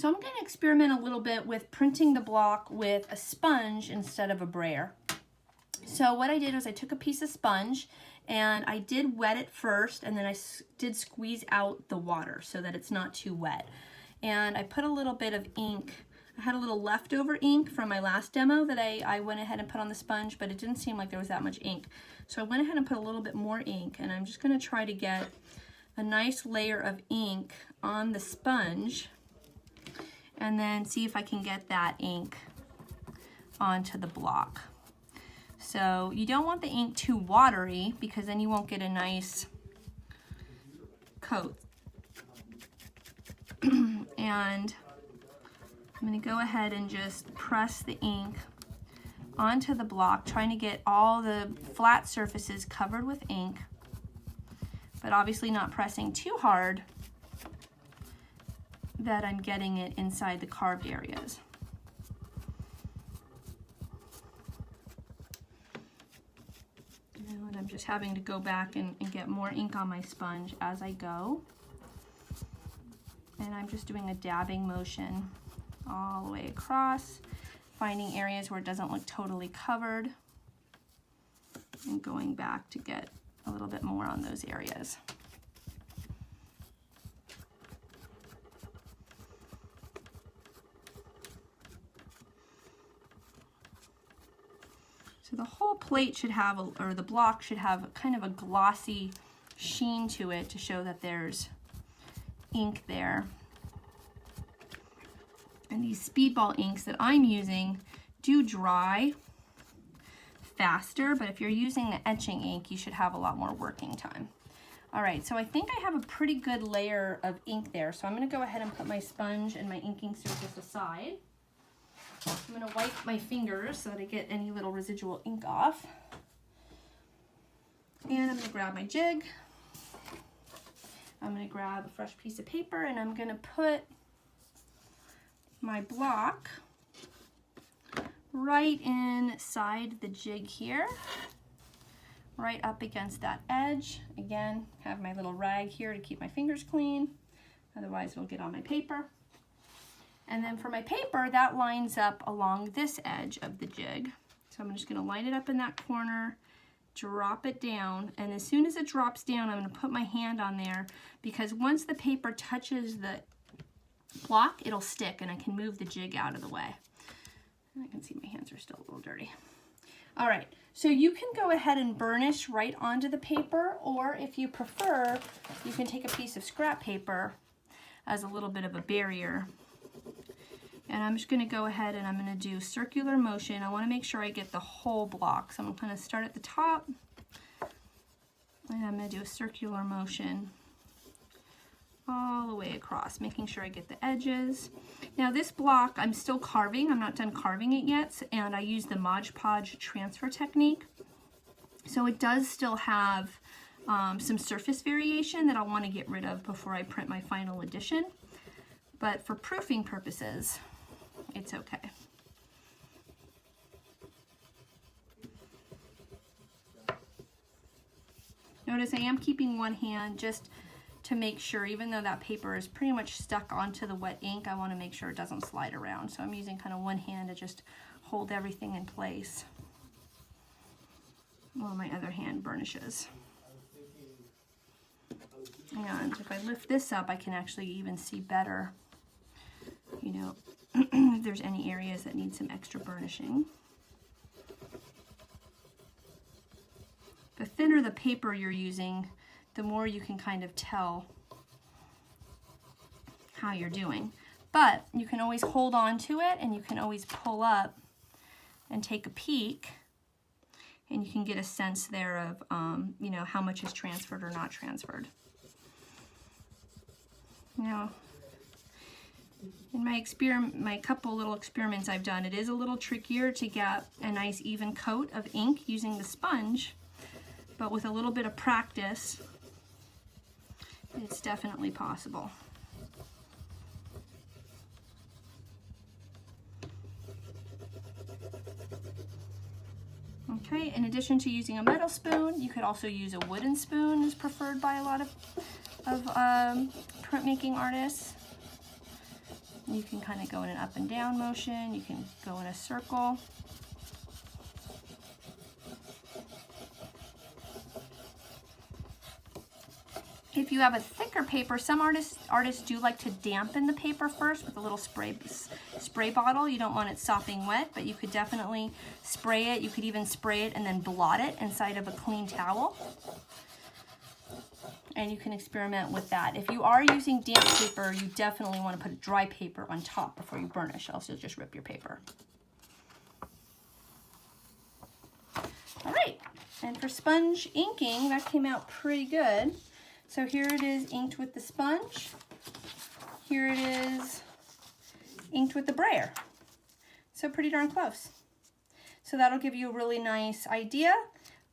So I'm going to experiment a little bit with printing the block with a sponge instead of a brayer. So what I did was I took a piece of sponge and I did wet it first, and then I did squeeze out the water so that it's not too wet. And I put a little bit of ink. I had a little leftover ink from my last demo that I went ahead and put on the sponge, but it didn't seem like there was that much ink. So I went ahead and put a little bit more ink, and I'm just going to try to get a nice layer of ink on the sponge and then see if I can get that ink onto the block. So you don't want the ink too watery because then you won't get a nice coat. And I'm going to go ahead and just press the ink onto the block, trying to get all the flat surfaces covered with ink, but obviously not pressing too hard that I'm getting it inside the carved areas. And I'm just having to go back and get more ink on my sponge as I go. And I'm just doing a dabbing motion all the way across, finding areas where it doesn't look totally covered, and going back to get a little bit more on those areas. So the whole plate should have, or the block should have kind of a glossy sheen to it to show that there's ink there. And these speedball inks that I'm using do dry faster, but if you're using the etching ink, you should have a lot more working time. All right, so I think I have a pretty good layer of ink there. So I'm gonna go ahead and put my sponge and my inking surface aside. I'm gonna wipe my fingers so that I get any little residual ink off. And I'm gonna grab my jig. I'm gonna grab a fresh piece of paper, and I'm gonna put my block right inside the jig here, right up against that edge. Again, have my little rag here to keep my fingers clean, otherwise it'll get on my paper. And then for my paper, that lines up along this edge of the jig. So I'm just gonna line it up in that corner, drop it down, and as soon as it drops down, I'm gonna put my hand on there, because once the paper touches the block, it'll stick and I can move the jig out of the way. I can see my hands are still a little dirty. All right, so you can go ahead and burnish right onto the paper, or if you prefer, you can take a piece of scrap paper as a little bit of a barrier. And I'm just gonna go ahead and I'm gonna do circular motion. I wanna make sure I get the whole block. So I'm gonna start at the top, and I'm gonna do a circular motion all the way across, making sure I get the edges. Now this block, I'm still carving. I'm not done carving it yet, and I use the Mod Podge transfer technique. So it does still have some surface variation that I'll want to get rid of before I print my final edition. But for proofing purposes, it's okay. Notice I am keeping one hand just to make sure, even though that paper is pretty much stuck onto the wet ink, I want to make sure it doesn't slide around. So I'm using kind of one hand to just hold everything in place while my other hand burnishes. And if I lift this up, I can actually even see better, you know, if there's any areas that need some extra burnishing. The thinner the paper you're using, the more you can kind of tell how you're doing. But you can always hold on to it, and you can always pull up and take a peek, and you can get a sense there of, you know, how much is transferred or not transferred. Now, in my couple little experiments I've done, it is a little trickier to get a nice even coat of ink using the sponge, but with a little bit of practice, it's definitely possible. Okay, in addition to using a metal spoon, you could also use a wooden spoon, is preferred by a lot of printmaking artists. You can kind of go in an up and down motion. You can go in a circle. If you have a thicker paper, some artists do like to dampen the paper first with a little spray bottle. You don't want it sopping wet, but you could definitely spray it. You could even spray it and then blot it inside of a clean towel. And you can experiment with that. If you are using damp paper, you definitely want to put a dry paper on top before you burnish, else you'll just rip your paper. All right, and for sponge inking, that came out pretty good. So here it is inked with the sponge. Here it is inked with the brayer. So pretty darn close. So that'll give you a really nice idea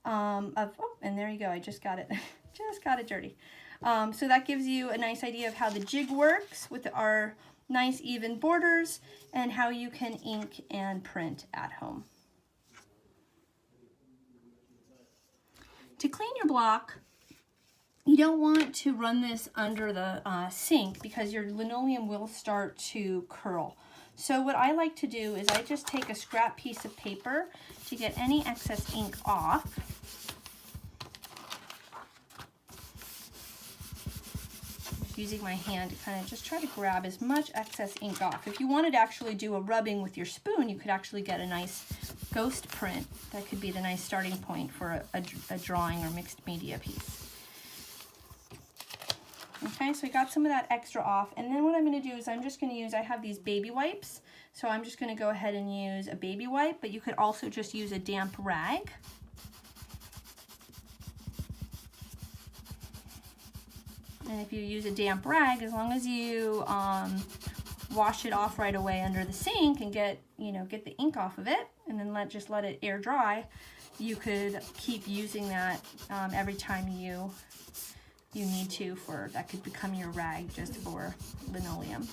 of, oh, and there you go, I just got it, just got it dirty. So that gives you a nice idea of how the jig works with our nice even borders and how you can ink and print at home. To clean your block, you don't want to run this under the sink because your linoleum will start to curl. So what I like to do is I just take a scrap piece of paper to get any excess ink off. Using my hand to kind of just try to grab as much excess ink off. If you wanted to actually do a rubbing with your spoon, you could actually get a nice ghost print. That could be the nice starting point for a drawing or mixed media piece. Okay, so I got some of that extra off, and then what I'm going to do is I'm just going to use, I have these baby wipes, so I'm just going to go ahead and use a baby wipe, but you could also just use a damp rag. And if you use a damp rag, as long as you wash it off right away under the sink and get the ink off of it, and then just let it air dry, you could keep using that every time you need to, that could become your rag just for linoleum.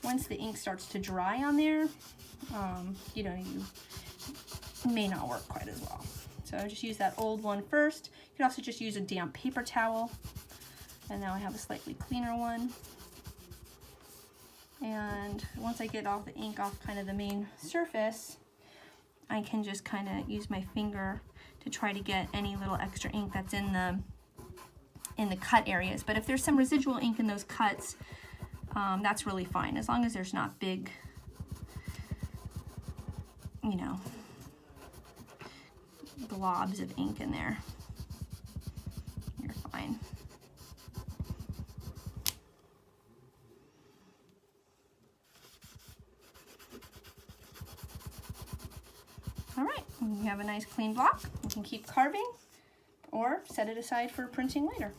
Once the ink starts to dry on there, you may not work quite as well. So I just use that old one first. You could also just use a damp paper towel. And now I have a slightly cleaner one. And once I get all the ink off kind of the main surface, I can just kind of use my finger to try to get any little extra ink that's in the cut areas. But if there's some residual ink in those cuts, that's really fine. As long as there's not big, blobs of ink in there, you're fine. All right, you have a nice clean block. You can keep carving or set it aside for printing later.